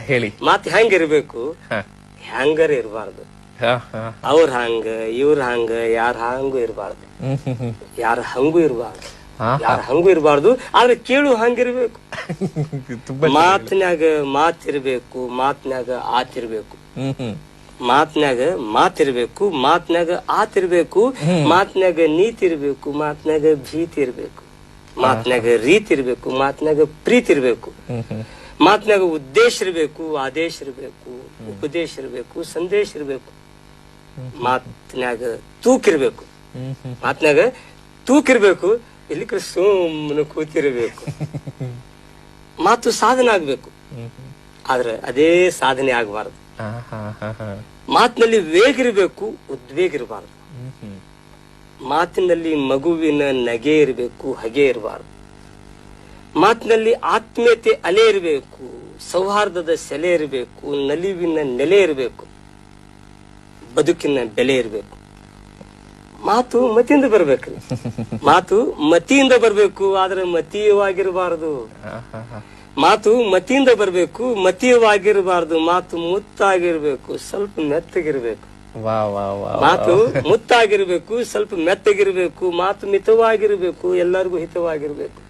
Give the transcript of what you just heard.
ಹೇಳಿ. ಮಾತ್ ಹೆಂಗಿರ್ಬೇಕು, ಹ. ಹೆಂಗಾರ ಇರಬಾರ್ದು. ಅವ್ರ ಹಂಗ ಇವ್ರ ಹಂಗ ಯಾರ ಹಂಗೂ ಇರಬಾರ್ದು, ಯಾರ ಹಂಗೂ ಇರಬಾರ್ದು, ಯಾರ ಹಂಗೂ ಇರಬಾರ್ದು. ಆದ್ರೆ ಕೇಳು ಹಂಗಿರ್ಬೇಕು. ಮಾತಿನ್ಯಾಗ ಮಾತಿರ್ಬೇಕು, ಮಾತಿನ್ಯಾಗ ಆತಿರ್ಬೇಕು, ಮಾತಿನ್ಯಾಗ ಮಾತಿರ್ಬೇಕು, ಮಾತಿನ್ಯಾಗ ಆತಿರ್ಬೇಕು, ಮಾತಿನ್ಯಾಗ ನೀತಿ ಇರ್ಬೇಕು, ಮಾತಿನ್ಯಾಗ ಭೀತಿ ಇರ್ಬೇಕು, ಮಾತಿನ್ಯಾಗ ರೀತಿ ಇರ್ಬೇಕು, ಮಾತಿನ್ಯಾಗ ಪ್ರೀತಿ ಇರ್ಬೇಕು, ಮಾತಿನಾಗ ಉದ್ದೇಶ ಇರಬೇಕು, ಆದೇಶ ಇರಬೇಕು, ಉಪದೇಶ ಇರಬೇಕು, ಸಂದೇಶ ಇರಬೇಕು, ಮಾತಿನಾಗ ತೂಕಿರ್ಬೇಕು, ಮಾತಿನಾಗ ತೂಕಿರ್ಬೇಕು, ಇಲ್ಲಿ ಸುಮ್ಮನೆ ಕೂತಿರ್ಬೇಕು. ಮಾತು ಸಾಧನೆ ಆಗ್ಬೇಕು, ಆದ್ರೆ ಅದೇ ಸಾಧನೆ ಆಗಬಾರದು. ಮಾತಿನಲ್ಲಿ ವೇಗ ಇರಬೇಕು, ಉದ್ವೇಗ ಇರಬಾರದು. ಮಾತಿನಲ್ಲಿ ಮಗುವಿನ ನಗೆ ಇರಬೇಕು, ಹಗೆ ಇರಬಾರದು. ಮಾತಿನಲ್ಲಿ ಆತ್ಮೀಯತೆ ಅಲೆ ಇರಬೇಕು, ಸೌಹಾರ್ದದ ಸೆಲೆ ಇರಬೇಕು, ನಲಿವಿನ ನೆಲೆ ಇರಬೇಕು, ಬದುಕಿನ ಬೆಲೆ ಇರಬೇಕು. ಮಾತು ಮತಿಯಿಂದ ಬರ್ಬೇಕು, ಮಾತು ಮತಿಯಿಂದ ಬರ್ಬೇಕು, ಆದ್ರೆ ಮತೀಯವಾಗಿರಬಾರದು. ಮಾತು ಮತಿಯಿಂದ ಬರ್ಬೇಕು, ಮತೀಯವಾಗಿರಬಾರದು. ಮಾತು ಮುತ್ತಾಗಿರ್ಬೇಕು, ಸ್ವಲ್ಪ ಮೆತ್ತಗಿರ್ಬೇಕು. ಮಾತು ಮುತ್ತಾಗಿರ್ಬೇಕು, ಸ್ವಲ್ಪ ಮೆತ್ತಗಿರ್ಬೇಕು. ಮಾತು ಮಿತವಾಗಿರ್ಬೇಕು, ಎಲ್ಲರಿಗೂ ಹಿತವಾಗಿರ್ಬೇಕು.